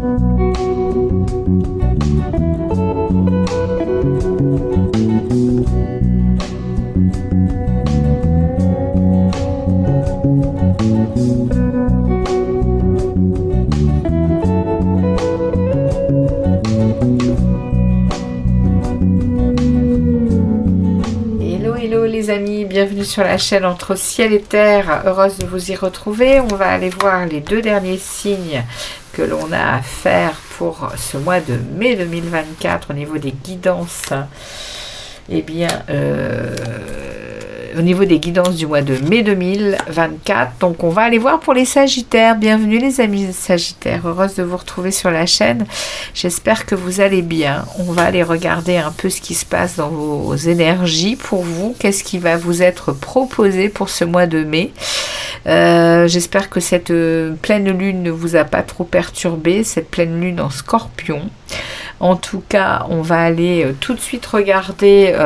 Les amis, bienvenue sur la chaîne Entre Ciel et Terre, heureuse de vous y retrouver. On va aller voir les deux derniers signes que l'on a à faire pour ce mois de mai 2024 au niveau des guidances. Eh bien, au niveau des guidances du mois de mai 2024. Donc on va aller voir pour les Sagittaires. Bienvenue les amis Sagittaires, heureuse de vous retrouver sur la chaîne. J'espère que vous allez bien. On va aller regarder un peu ce qui se passe dans vos énergies pour vous. Qu'est-ce qui va vous être proposé pour ce mois de mai. J'espère que cette pleine lune ne vous a pas trop perturbé, cette pleine lune en Scorpion. En tout cas, on va aller tout de suite regarder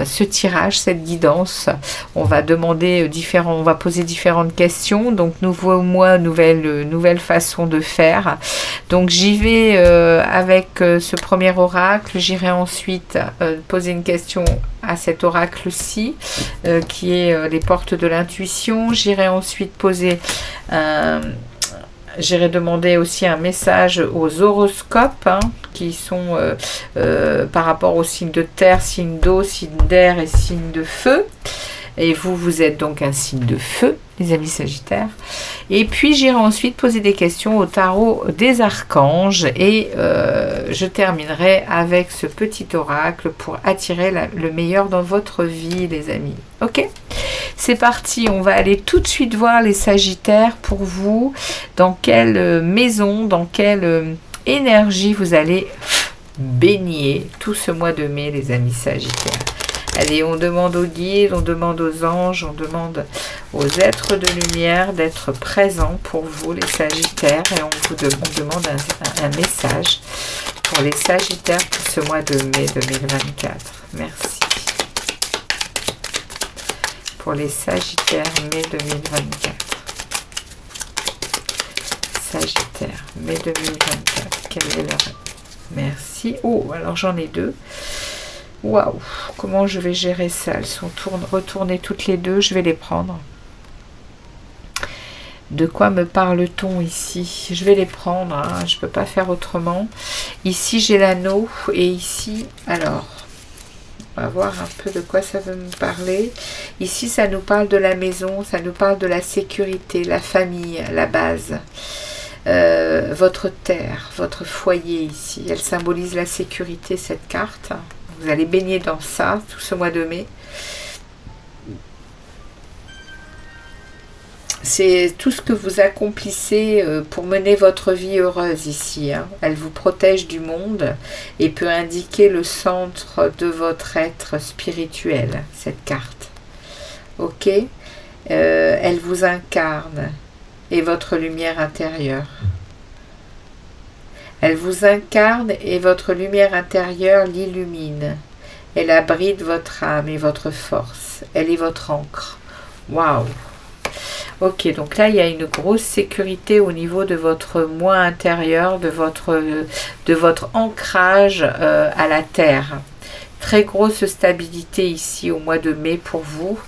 ce tirage, cette guidance. On va demander on va poser différentes questions. Donc, nouveau mois, nouvelle façon de faire. Donc, j'y vais avec ce premier oracle. J'irai ensuite poser une question à cet oracle-ci, qui est les portes de l'intuition. J'irai ensuite poser j'irai demander aussi un message aux horoscopes, qui sont par rapport aux signes de terre, signes d'eau, signes d'air et signes de feu. Et vous êtes donc un signe de feu, les amis Sagittaires. Et puis j'irai ensuite poser des questions au tarot des archanges. Et je terminerai avec ce petit oracle pour attirer le meilleur dans votre vie, les amis. Ok ? C'est parti, on va aller tout de suite voir les Sagittaires pour vous. Dans quelle maison, dans quelle énergie vous allez baigner tout ce mois de mai, les amis Sagittaires. Allez, on demande aux guides, on demande aux anges, on demande aux êtres de lumière d'être présents pour vous, les Sagittaires. Et on demande un message pour les Sagittaires pour ce mois de mai 2024. Merci. Pour les Sagittaires, mai 2024. Sagittaire, mai 2024. Quelle est leur... Merci. Oh, alors j'en ai deux. Waouh, comment je vais gérer ça? Elles sont retournées toutes les deux, je vais les prendre. De quoi me parle-t-on ici? Je vais les prendre, je ne peux pas faire autrement. Ici, j'ai l'anneau et ici, alors, on va voir un peu de quoi ça veut me parler. Ici, ça nous parle de la maison, ça nous parle de la sécurité, la famille, la base. Votre terre, votre foyer ici. Elle symbolise la sécurité, cette carte. Vous allez baigner dans ça tout ce mois de mai. C'est tout ce que vous accomplissez pour mener votre vie heureuse ici. Elle vous protège du monde et peut indiquer le centre de votre être spirituel, cette carte. Ok, elle vous incarne et votre lumière intérieure. Elle vous incarne et votre lumière intérieure l'illumine. Elle abrite votre âme et votre force. Elle est votre encre. Waouh! Ok, donc là, il y a une grosse sécurité au niveau de votre moi intérieur, de votre ancrage à la terre. Très grosse stabilité ici au mois de mai pour vous.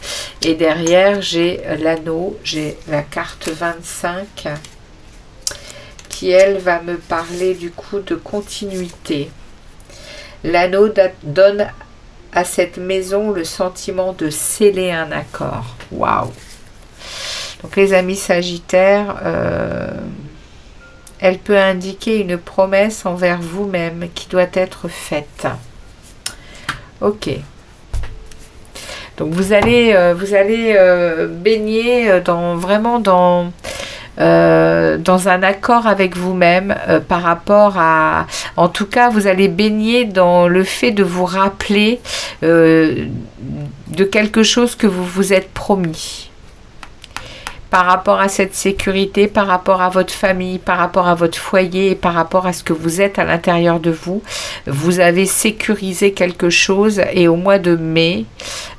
Et derrière, j'ai l'anneau, j'ai la carte 25 qui, elle, va me parler du coup de continuité. L'anneau donne à cette maison le sentiment de sceller un accord. Waouh! Donc les amis Sagittaires, elle peut indiquer une promesse envers vous-même qui doit être faite. Ok. Donc vous allez baigner vraiment dans un accord avec vous-même par rapport à... En tout cas, vous allez baigner dans le fait de vous rappeler de quelque chose que vous vous êtes promis. Par rapport à cette sécurité, par rapport à votre famille, par rapport à votre foyer, et par rapport à ce que vous êtes à l'intérieur de vous, vous avez sécurisé quelque chose et au mois de mai,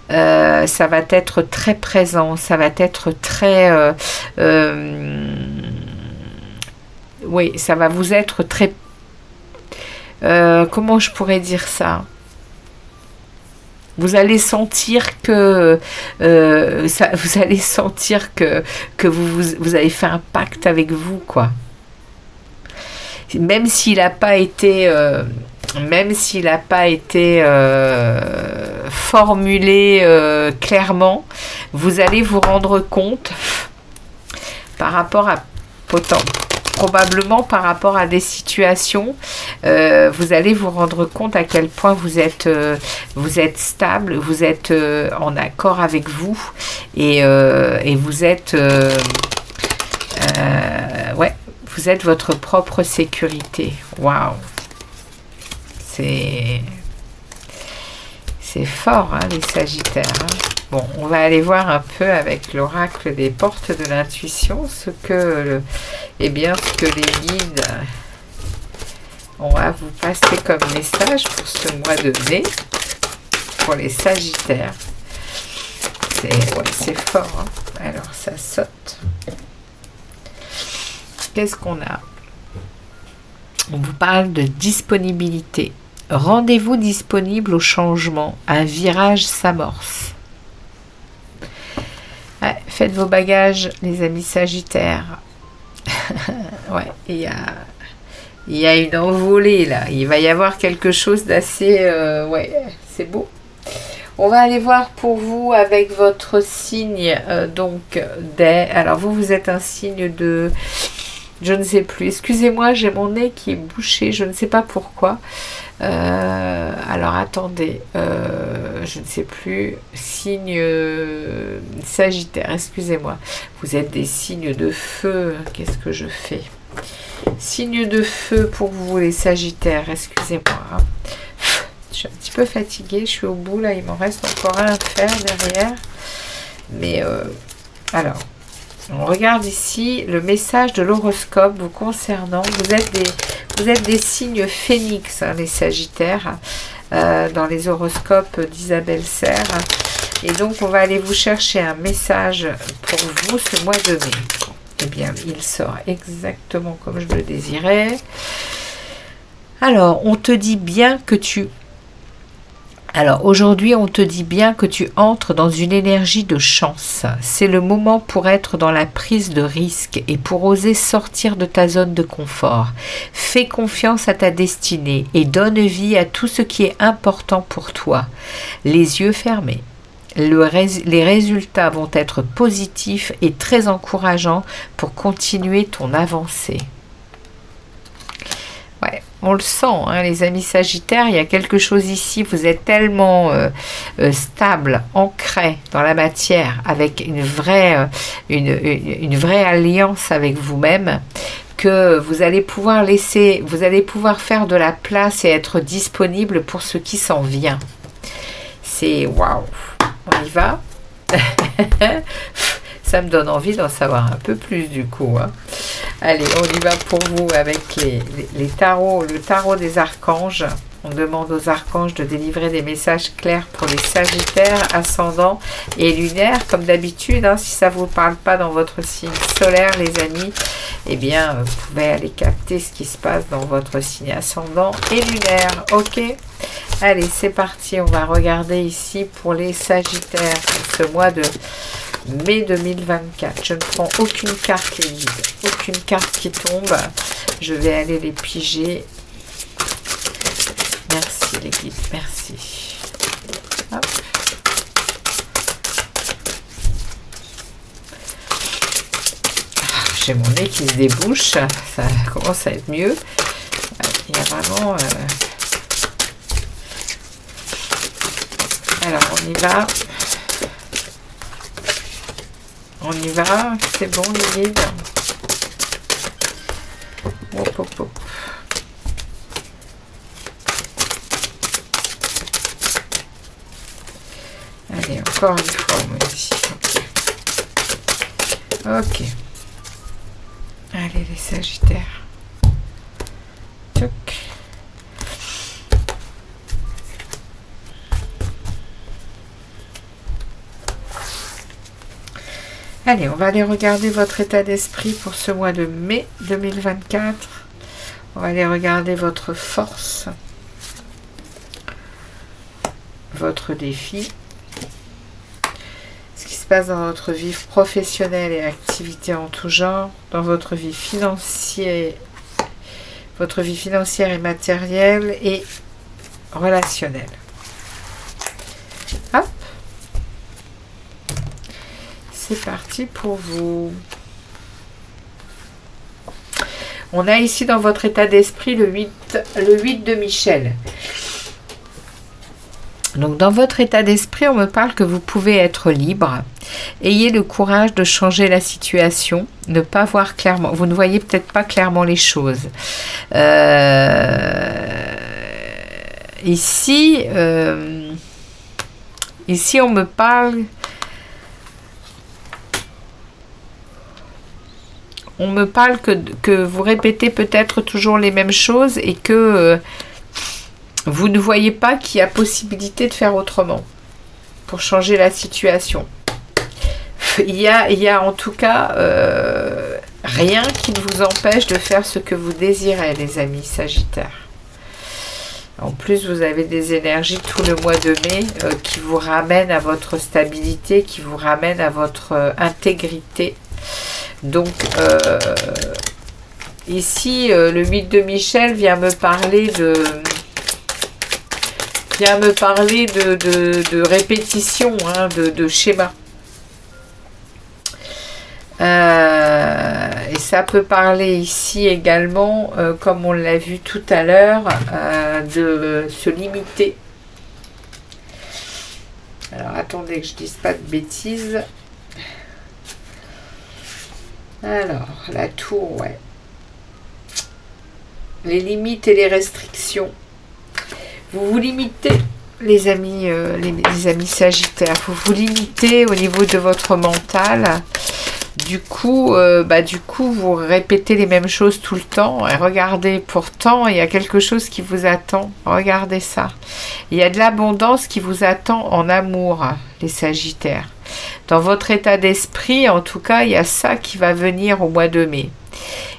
ça va être très présent, ça va être très... oui, ça va vous être très... comment je pourrais dire ça? Vous allez sentir que vous allez sentir que vous avez fait un pacte avec vous, quoi. Même s'il n'a pas été formulé clairement, vous allez vous rendre compte par rapport à probablement par rapport à des situations, vous allez vous rendre compte à quel point vous êtes stable, vous êtes en accord avec vous et vous êtes ouais, vous êtes votre propre sécurité. Waouh, c'est fort, hein, les Sagittaires, hein. Bon, on va aller voir un peu avec l'oracle des portes de l'intuition ce que les guides ont à vous passer comme message pour ce mois de mai pour les Sagittaires. C'est fort, hein. Alors ça saute. Qu'est-ce qu'on a? On vous parle de disponibilité. Rendez-vous disponible au changement. Un virage s'amorce. Ouais, faites vos bagages, les amis Sagittaires. Ouais, il y a une envolée là. Il va y avoir quelque chose d'assez... ouais, c'est beau. On va aller voir pour vous avec votre signe donc d'air. Alors vous êtes un signe de... Je ne sais plus. Excusez-moi, j'ai mon nez qui est bouché. Je ne sais pas pourquoi. Alors attendez. Je ne sais plus. Signe Sagittaire. Excusez-moi. Vous êtes des signes de feu. Qu'est-ce que je fais? Signe de feu pour vous les Sagittaires. Excusez-moi. Je suis un petit peu fatiguée. Je suis au bout là. Il m'en reste encore un à faire derrière. Mais alors. On regarde ici le message de l'horoscope vous concernant. Vous êtes des signes phénix, hein, les Sagittaires, dans les horoscopes d'Isabelle Serre. Et donc, on va aller vous chercher un message pour vous ce mois de mai. Eh bien, il sort exactement comme je le désirais. Alors, on te dit bien que tu... Alors aujourd'hui, on te dit bien que tu entres dans une énergie de chance. C'est le moment pour être dans la prise de risque et pour oser sortir de ta zone de confort. Fais confiance à ta destinée et donne vie à tout ce qui est important pour toi. Les yeux fermés. Les résultats vont être positifs et très encourageants pour continuer ton avancée. Ouais, on le sent, hein, les amis Sagittaires, il y a quelque chose ici, vous êtes tellement stable, ancré dans la matière, avec une vraie alliance avec vous-même, que vous allez pouvoir faire de la place et être disponible pour ce qui s'en vient. C'est waouh, on y va. Ça me donne envie d'en savoir un peu plus du coup, hein. Allez, on y va pour vous avec les tarots, le tarot des archanges. On demande aux archanges de délivrer des messages clairs pour les Sagittaires, ascendants et lunaires. Comme d'habitude, hein, si ça ne vous parle pas dans votre signe solaire, les amis, eh bien, vous pouvez aller capter ce qui se passe dans votre signe ascendant et lunaire. Ok? Allez, c'est parti. On va regarder ici pour les Sagittaires, pour ce mois de mai 2024. Je ne prends aucune carte, les guides. Aucune carte qui tombe. Je vais aller les piger. Merci les guides, merci. Hop. J'ai mon nez qui se débouche. Ça commence à être mieux. Il y a vraiment... Alors, on y va. On y va, c'est bon les guides. Hop, hop, hop. Allez, encore une fois, moi ici. Ok. Allez, les Sagittaires. Tchouk. Allez, on va aller regarder votre état d'esprit pour ce mois de mai 2024. On va aller regarder votre force, votre défi, ce qui se passe dans votre vie professionnelle et activité en tout genre, dans votre vie financière et matérielle et relationnelle. Hop. C'est parti pour vous. On a ici dans votre état d'esprit le 8 de Michel. Donc dans votre état d'esprit, on me parle que vous pouvez être libre. Ayez le courage de changer la situation, ne pas voir clairement. Vous ne voyez peut-être pas clairement les choses. Ici, on me parle... On me parle que vous répétez peut-être toujours les mêmes choses et que vous ne voyez pas qu'il y a possibilité de faire autrement pour changer la situation. Il y a en tout cas rien qui ne vous empêche de faire ce que vous désirez, les amis Sagittaires. En plus, vous avez des énergies tout le mois de mai qui vous ramènent à votre stabilité, qui vous ramènent à votre intégrité. Donc, ici, le 8 de Michel vient me parler de répétition, hein, de schéma. Et ça peut parler ici également, comme on l'a vu tout à l'heure, de se limiter. Alors, attendez que je dise pas de bêtises. Alors, la tour, ouais. Les limites et les restrictions. Vous vous limitez, les amis Sagittaires. Vous vous limitez au niveau de votre mental. Du coup, vous répétez les mêmes choses tout le temps. Et regardez, pourtant, il y a quelque chose qui vous attend. Regardez ça. Il y a de l'abondance qui vous attend en amour, les Sagittaires. Dans votre état d'esprit, en tout cas, il y a ça qui va venir au mois de mai.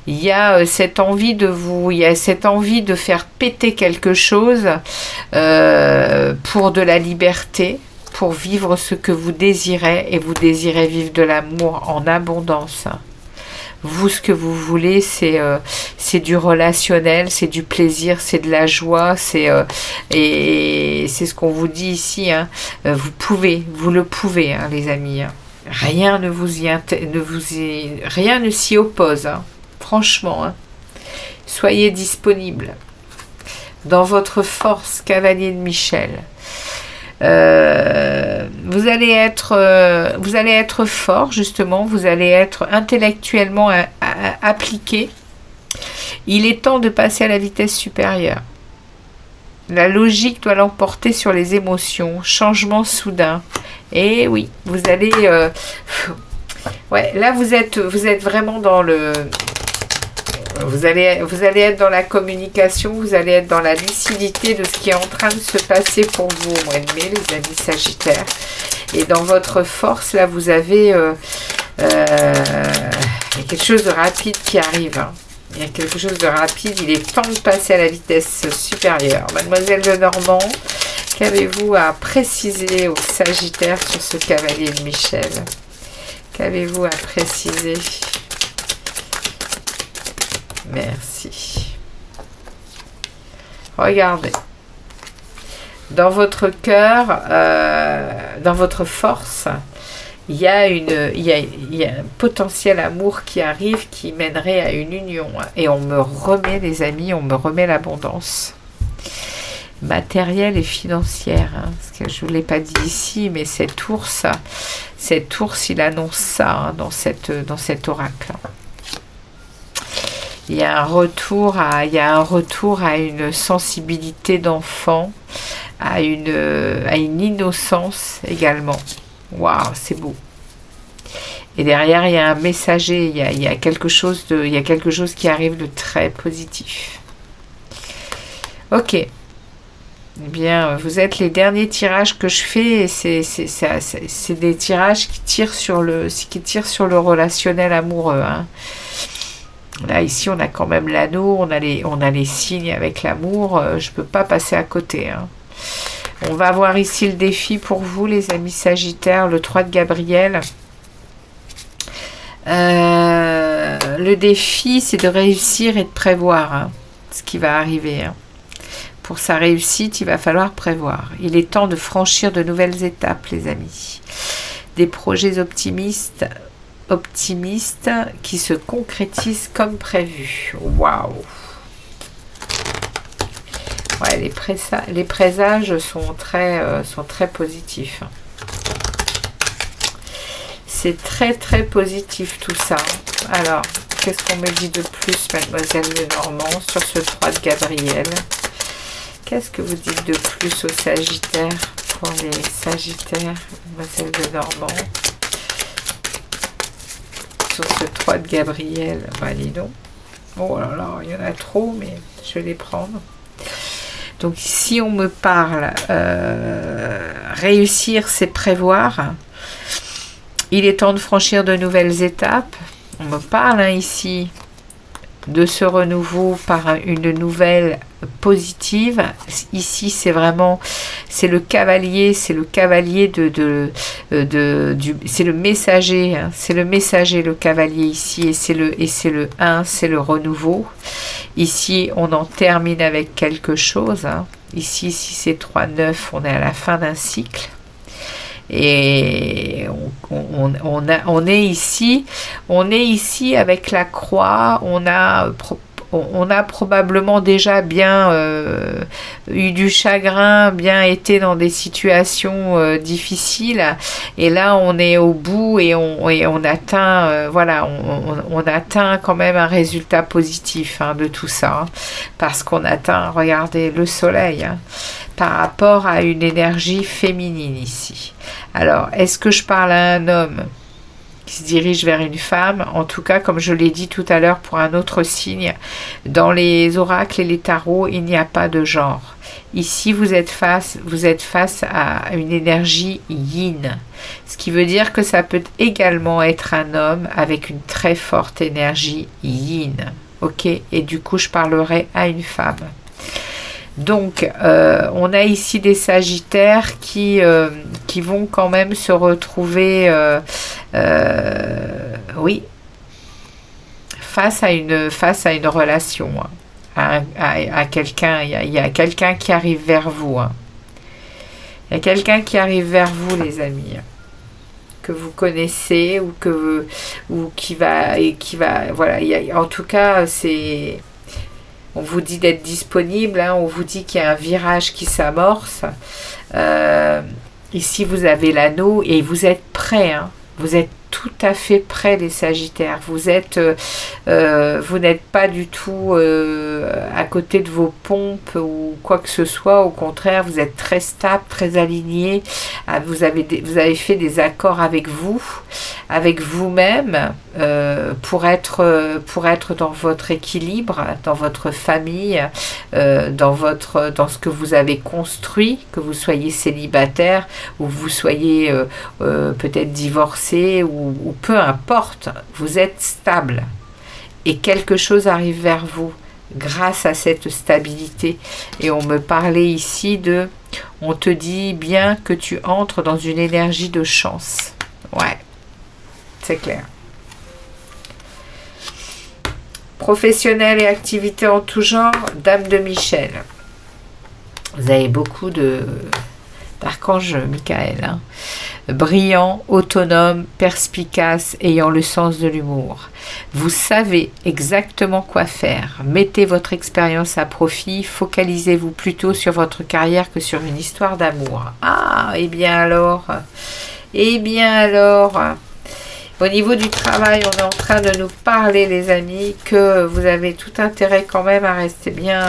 Il y a cette envie de faire péter quelque chose pour de la liberté, pour vivre ce que vous désirez, et vous désirez vivre de l'amour en abondance. Vous, ce que vous voulez, c'est du relationnel, c'est du plaisir, c'est de la joie, et c'est ce qu'on vous dit ici. Hein. Vous le pouvez, hein, les amis. Hein. Rien ne s'y oppose. Hein. Franchement, hein. Soyez disponible. Dans votre force, cavalier de Michel. Vous allez être fort, justement. Vous allez être intellectuellement appliqué. Il est temps de passer à la vitesse supérieure. La logique doit l'emporter sur les émotions. Changement soudain. Et oui, vous allez... ouais, là, vous êtes vraiment dans le... Vous allez être dans la communication, vous allez être dans la lucidité de ce qui est en train de se passer pour vous au mois de mai, les amis Sagittaires. Et dans votre force, là, vous avez... il y a quelque chose de rapide qui arrive. Hein. Il y a quelque chose de rapide. Il est temps de passer à la vitesse supérieure. Mademoiselle Lenormand, qu'avez-vous à préciser aux Sagittaires sur ce cavalier de Michel? Qu'avez-vous à préciser? Merci. Regardez. Dans votre cœur, dans votre force, il y a un potentiel amour qui arrive, qui mènerait à une union. Et on me remet, les amis, on me remet l'abondance matérielle et financière. Hein, parce que je ne vous l'ai pas dit ici, mais cet ours, il annonce ça, hein, dans cet oracle. Il y a un retour à une sensibilité d'enfant, à une innocence également. Waouh, c'est beau. Et derrière, il y a un messager, il y a quelque chose qui arrive de très positif. Ok. Eh bien, vous êtes les derniers tirages que je fais, et c'est des tirages qui tirent sur le relationnel amoureux, hein. Là, ici, on a quand même l'anneau, on a les signes avec l'amour, je ne peux pas passer à côté, hein. On va voir ici le défi pour vous, les amis Sagittaires, le 3 de Gabriel. Le défi, c'est de réussir et de prévoir, hein, ce qui va arriver, hein. Pour sa réussite, il va falloir prévoir. Il est temps de franchir de nouvelles étapes, les amis. Des projets optimistes qui se concrétisent comme prévu. Waouh! Ouais, les présages sont très positifs. C'est très positif tout ça. Alors, qu'est-ce qu'on me dit de plus, Mademoiselle Lenormand, sur ce 3 de Gabriel? Qu'est-ce que vous dites de plus aux Sagittaires, pour les Sagittaires, Mademoiselle Lenormand, sur ce 3 de Gabriel? Bah, dis donc. Oh là là, il y en a trop, mais je vais les prendre. Donc si on me parle, réussir c'est prévoir, il est temps de franchir de nouvelles étapes. On me parle, hein, ici de ce renouveau par une nouvelle positive. Ici c'est vraiment, c'est le cavalier c'est le messager, hein, c'est le messager, le cavalier ici, et c'est le 1, c'est le renouveau. Ici on en termine avec quelque chose, hein. Ici si c'est 3-9, on est à la fin d'un cycle. Et on est ici avec la croix. On a probablement déjà bien eu du chagrin, bien été dans des situations difficiles, et là on est au bout, et on atteint voilà, on atteint quand même un résultat positif, hein, de tout ça, hein, parce qu'on atteint, regardez, le soleil, hein, par rapport à une énergie féminine ici. Alors, est-ce que je parle à un homme qui se dirige vers une femme? En tout cas, comme je l'ai dit tout à l'heure pour un autre signe, dans les oracles et les tarots, il n'y a pas de genre. Ici, vous êtes face à une énergie yin, ce qui veut dire que ça peut également être un homme avec une très forte énergie yin. Ok, et du coup, je parlerai à une femme. Donc, on a ici des Sagittaires qui vont quand même se retrouver, oui, face à une relation, hein, à quelqu'un. Il y a quelqu'un qui arrive vers vous, hein. Il y a quelqu'un qui arrive vers vous, les amis, que vous connaissez, ou qui va, voilà. En tout cas, c'est... On vous dit d'être disponible, hein, on vous dit qu'il y a un virage qui s'amorce. Ici, vous avez l'anneau et vous êtes prêts, hein. Vous êtes tout à fait prêts, les Sagittaires. Vous n'êtes pas du tout à côté de vos pompes ou quoi que ce soit. Au contraire, vous êtes très stable, très aligné. Vous avez fait des accords avec vous-même, pour être dans votre équilibre, dans votre famille, dans ce que vous avez construit, que vous soyez célibataire ou vous soyez peut-être divorcé, ou peu importe, vous êtes stable et quelque chose arrive vers vous grâce à cette stabilité. Et on me parlait ici on te dit bien que tu entres dans une énergie de chance. Ouais, c'est clair. Professionnel et activités en tout genre, Dame de Michel. Vous avez beaucoup d'archange Michael, hein. Brillant, autonome, perspicace, ayant le sens de l'humour. Vous savez exactement quoi faire. Mettez votre expérience à profit. Focalisez-vous plutôt sur votre carrière que sur une histoire d'amour. Ah, et bien alors, au niveau du travail, on est en train de nous parler, les amis, que vous avez tout intérêt quand même à rester bien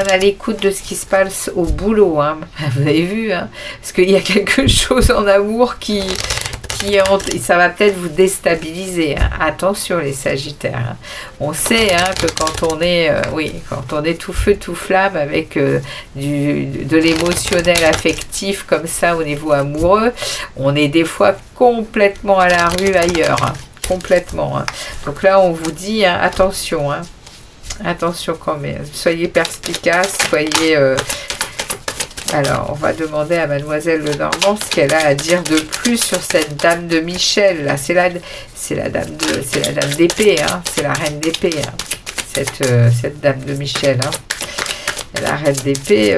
à l'écoute de ce qui se passe au boulot, hein. Vous avez vu, hein, parce qu'il y a quelque chose en amour qui titillante et ça va peut-être vous déstabiliser, hein. Attention les Sagittaires, hein. On sait, hein, que quand on est quand on est tout feu tout flamme avec de l'émotionnel affectif comme ça au niveau amoureux, on est des fois complètement à la rue ailleurs, hein. Complètement, hein. Donc là on vous dit, hein, attention, hein. Attention quand même, soyez perspicace, soyez... Alors, on va demander à Mademoiselle Lenormand ce qu'elle a à dire de plus sur cette dame de Michel. Là, c'est la dame d'épée, hein. C'est la reine d'épée, hein. Cette dame de Michel, hein. La reine d'épée,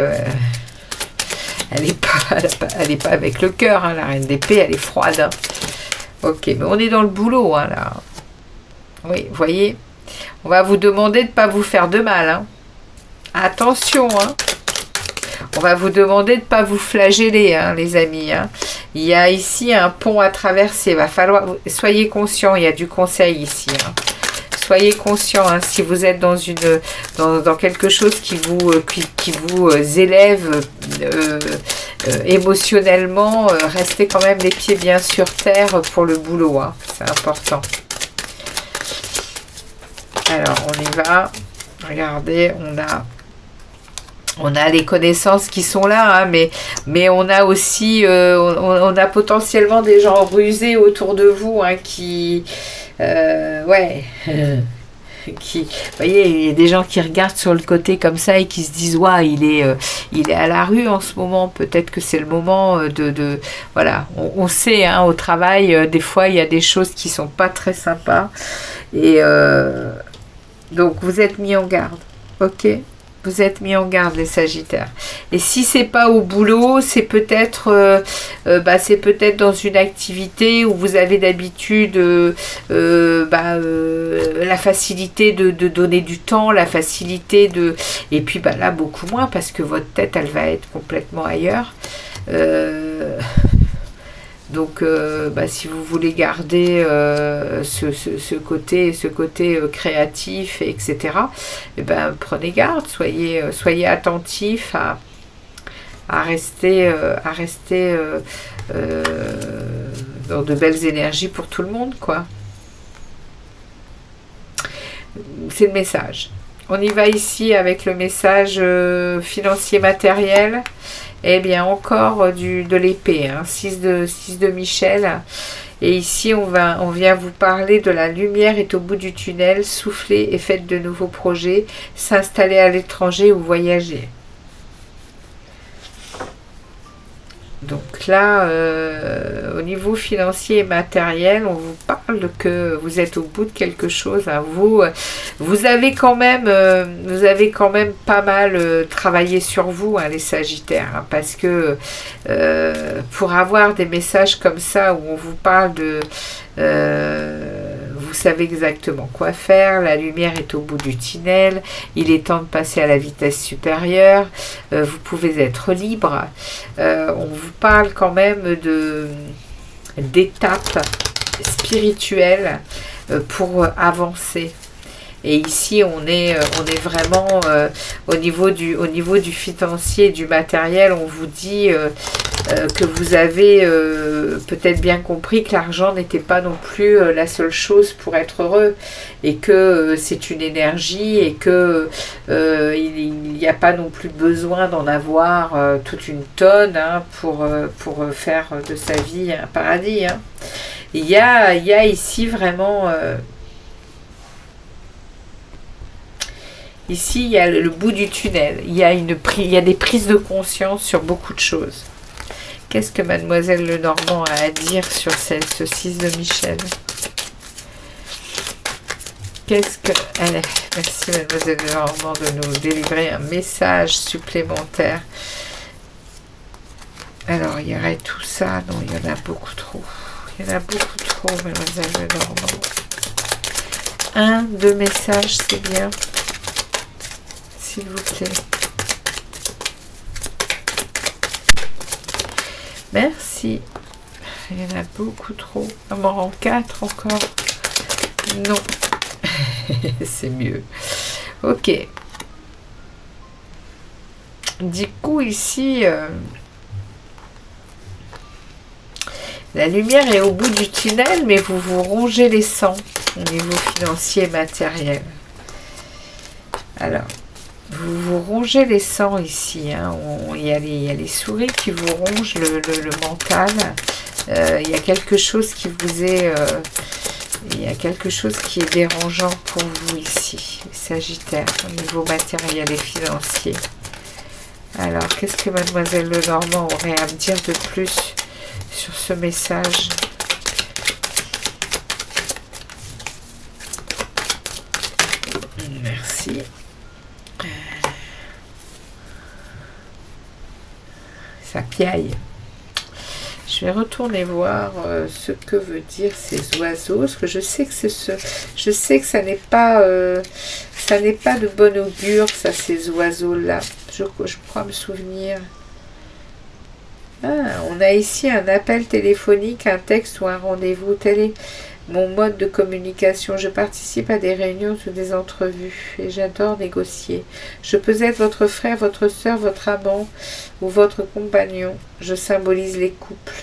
elle est pas avec le cœur, hein. La reine d'épée, elle est froide, hein. Ok, mais on est dans le boulot, hein, là. Oui, vous voyez, on va vous demander de ne pas vous faire de mal, hein. Attention, hein. On va vous demander de ne pas vous flageller, hein, les amis, hein. Il y a ici un pont à traverser. Il va falloir... Soyez conscients, il y a du conseil ici, hein. Soyez conscients, hein, si vous êtes dans quelque chose qui vous élève émotionnellement, restez quand même les pieds bien sur terre pour le boulot, hein. C'est important. Alors, on y va. Regardez, on a les connaissances qui sont là, hein, mais on a aussi, on a potentiellement des gens rusés autour de vous, hein, qui, qui, vous voyez, il y a des gens qui regardent sur le côté comme ça et qui se disent, ouais, il est à la rue en ce moment, peut-être que c'est le moment voilà, on sait, hein, au travail, des fois, il y a des choses qui sont pas très sympas, et donc vous êtes mis en garde, ok? Vous êtes mis en garde les Sagittaires. Et si c'est pas au boulot, c'est peut-être dans une activité où vous avez d'habitude la facilité de donner du temps, la facilité de... Et puis là, beaucoup moins parce que votre tête, elle va être complètement ailleurs. Donc, si vous voulez garder ce côté créatif, etc., prenez garde, soyez attentifs à rester dans de belles énergies pour tout le monde, quoi. C'est le message. On y va ici avec le message financier matériel. Eh bien, encore de l'épée, hein, 6 de Michel. Et ici, on vient vous parler de la lumière est au bout du tunnel, soufflez et faites de nouveaux projets, s'installer à l'étranger ou voyager. Donc là, au niveau financier et matériel, on vous parle que vous êtes au bout de quelque chose, hein. Vous avez quand même pas mal travaillé sur vous, hein, les Sagittaires, hein, parce que pour avoir des messages comme ça où on vous parle de... vous savez exactement quoi faire, la lumière est au bout du tunnel, il est temps de passer à la vitesse supérieure, vous pouvez être libre, on vous parle quand même d'étapes spirituelles pour avancer. Et ici, on est vraiment au niveau du financier et du matériel, on vous dit que vous avez peut-être bien compris que l'argent n'était pas non plus la seule chose pour être heureux, et que c'est une énergie, et que il n'y a pas non plus besoin d'en avoir toute une tonne, hein, pour faire de sa vie un paradis, hein. Il y a ici vraiment... Ici, il y a le bout du tunnel. Il y a des prises de conscience sur beaucoup de choses. Qu'est-ce que Mademoiselle Lenormand a à dire sur ce 6 de Michel? Qu'est-ce que... Allez, merci Mademoiselle Lenormand de nous délivrer un message supplémentaire. Alors, il y aurait tout ça. Non, il y en a beaucoup trop. Il y en a beaucoup trop, Mademoiselle Lenormand. 2 messages, c'est bien. S'il vous plaît. Merci. Il y en a beaucoup trop. On m'en rend 4 encore. Non. C'est mieux. Ok. Du coup, ici... La lumière est au bout du tunnel, mais vous vous rongez les sangs au niveau financier et matériel. Alors, vous vous rongez les sangs ici. Hein. Il y a les souris qui vous rongent le mental. Il y a quelque chose qui vous est... il y a quelque chose qui est dérangeant pour vous ici, les Sagittaires, au niveau matériel et financier. Alors, qu'est-ce que Mademoiselle Lenormand aurait à me dire de plus sur ce message? Merci. Ça piaille. Je vais retourner voir ce que veut dire ces oiseaux, parce que je sais que je sais que ça n'est pas de bon augure, ça, ces oiseaux-là. Je crois me souvenir. Ah, on a ici un appel téléphonique, un texte ou un rendez-vous. Tel est mon mode de communication. Je participe à des réunions ou des entrevues et j'adore négocier. Je peux être votre frère, votre soeur, votre amant ou votre compagnon. Je symbolise les couples.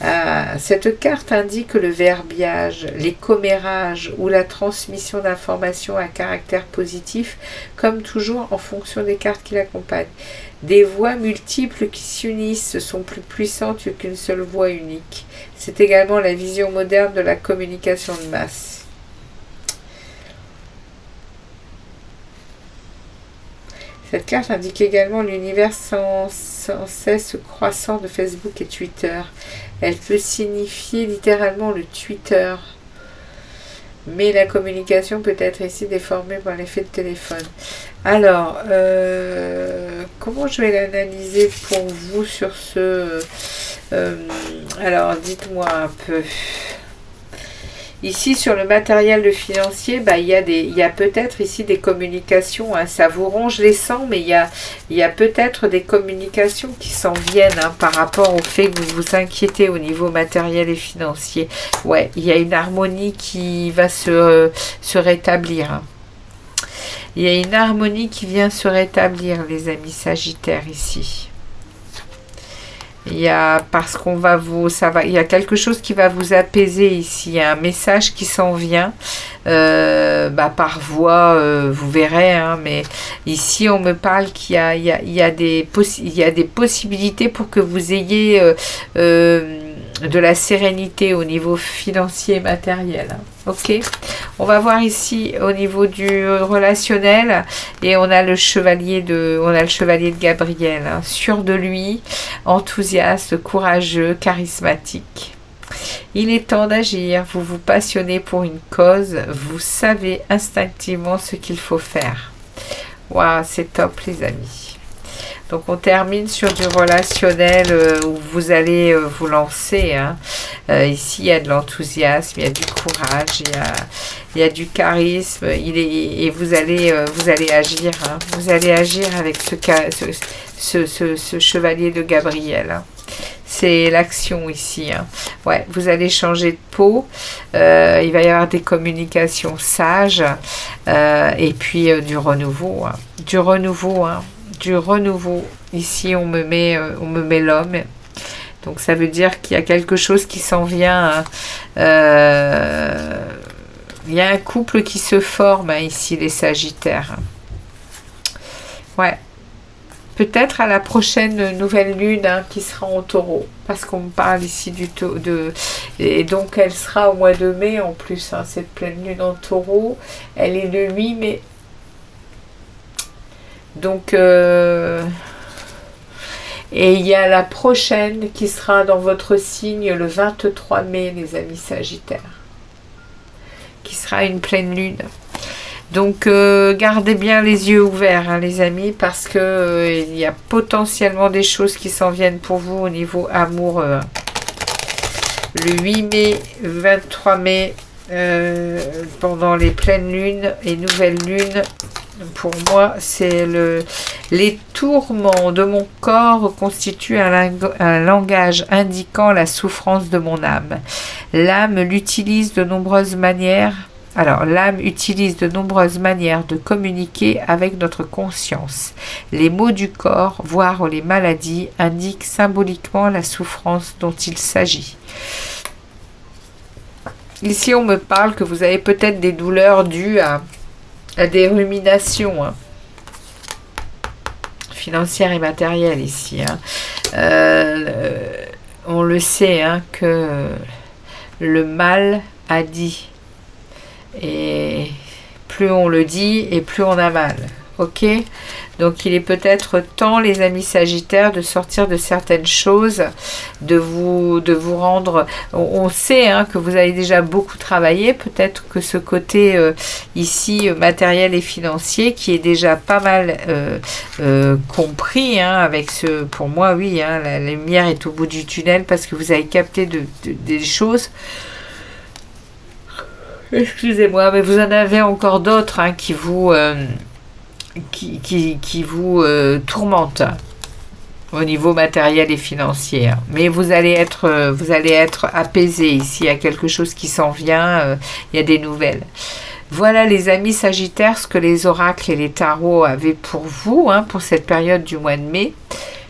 Ah, cette carte indique le verbiage, les commérages ou la transmission d'informations à caractère positif, comme toujours en fonction des cartes qui l'accompagnent. Des voix multiples qui s'unissent sont plus puissantes qu'une seule voix unique. C'est également la vision moderne de la communication de masse. Cette carte indique également l'univers sans cesse croissant de Facebook et Twitter. Elle peut signifier littéralement le Twitter. Mais la communication peut être ici déformée par l'effet de téléphone. Alors, comment je vais l'analyser pour vous sur ce... alors, dites-moi un peu. Ici, sur le matériel de financier, bah, il y a peut-être ici des communications. Hein, ça vous ronge les sangs, mais il y a peut-être des communications qui s'en viennent hein, par rapport au fait que vous vous inquiétez au niveau matériel et financier. Ouais, il y a une harmonie qui va se rétablir. Hein. Il y a une harmonie qui vient se rétablir, les amis Sagittaires, ici. Il y a, parce qu'on va vous, il y a quelque chose qui va vous apaiser ici. Il y a un message qui s'en vient par voix, vous verrez. Hein, mais ici, on me parle qu'il y a des possibilités pour que vous ayez de la sérénité au niveau financier et matériel. Hein. Ok, on va voir ici au niveau du relationnel et on a le chevalier de Gabriel, hein, sûr de lui, enthousiaste, courageux, charismatique. Il est temps d'agir, vous vous passionnez pour une cause, vous savez instinctivement ce qu'il faut faire. Waouh, c'est top les amis. Donc on termine sur du relationnel où vous allez vous lancer. Hein. Ici il y a de l'enthousiasme, il y a du courage, il y a du charisme. Et vous allez agir. Hein. Vous allez agir avec ce chevalier de Gabriel. Hein. C'est l'action ici. Hein. Ouais, vous allez changer de peau. Il va y avoir des communications sages et puis du renouveau. Hein. Du renouveau. Hein. Du renouveau. Ici, on me met l'homme. Donc, ça veut dire qu'il y a quelque chose qui s'en vient. Il y a un couple qui se forme hein, ici, les Sagittaires. Ouais. Peut-être à la prochaine nouvelle lune hein, qui sera en taureau. Parce qu'on me parle ici et donc, elle sera au mois de mai en plus. Hein, cette pleine lune en taureau. Elle est le 8 mai. Donc, et il y a la prochaine qui sera dans votre signe le 23 mai, les amis Sagittaires, qui sera une pleine lune. Donc, gardez bien les yeux ouverts, hein, les amis, parce que il y a potentiellement des choses qui s'en viennent pour vous au niveau amoureux. Le 8 mai, 23 mai, pendant les pleines lunes et nouvelles lunes, pour moi, c'est les tourments de mon corps constituent un langage indiquant la souffrance de mon âme. L'âme l'utilise de nombreuses manières Alors, l'âme utilise de nombreuses manières de communiquer avec notre conscience. Les maux du corps, voire les maladies, indiquent symboliquement la souffrance dont il s'agit. Ici, on me parle que vous avez peut-être des douleurs dues à des ruminations financières et matérielles ici. On le sait que le mal a dit. Et plus on le dit et plus on a mal. Ok? Donc il est peut-être temps, les amis Sagittaires, de sortir de certaines choses, de vous rendre... On sait que vous avez déjà beaucoup travaillé. Peut-être que ce côté ici matériel et financier, qui est déjà pas mal compris, avec ce... Pour moi, oui, la lumière est au bout du tunnel parce que vous avez capté des choses. Excusez-moi, mais vous en avez encore d'autres qui vous tourmentent au niveau matériel et financier. Mais vous allez être apaisé ici. Il y a quelque chose qui s'en vient. Il y a des nouvelles. Voilà les amis Sagittaires, ce que les oracles et les tarots avaient pour vous, pour cette période du mois de mai.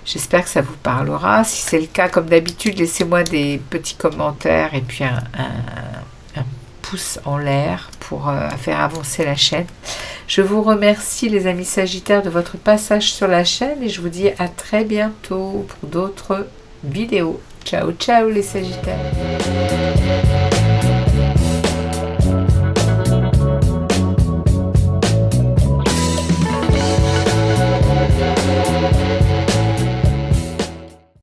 J'espère que ça vous parlera. Si c'est le cas, comme d'habitude, laissez-moi des petits commentaires et puis un pouce en l'air pour faire avancer la chaîne. Je vous remercie les amis Sagittaires de votre passage sur la chaîne et je vous dis à très bientôt pour d'autres vidéos. Ciao ciao les Sagittaires.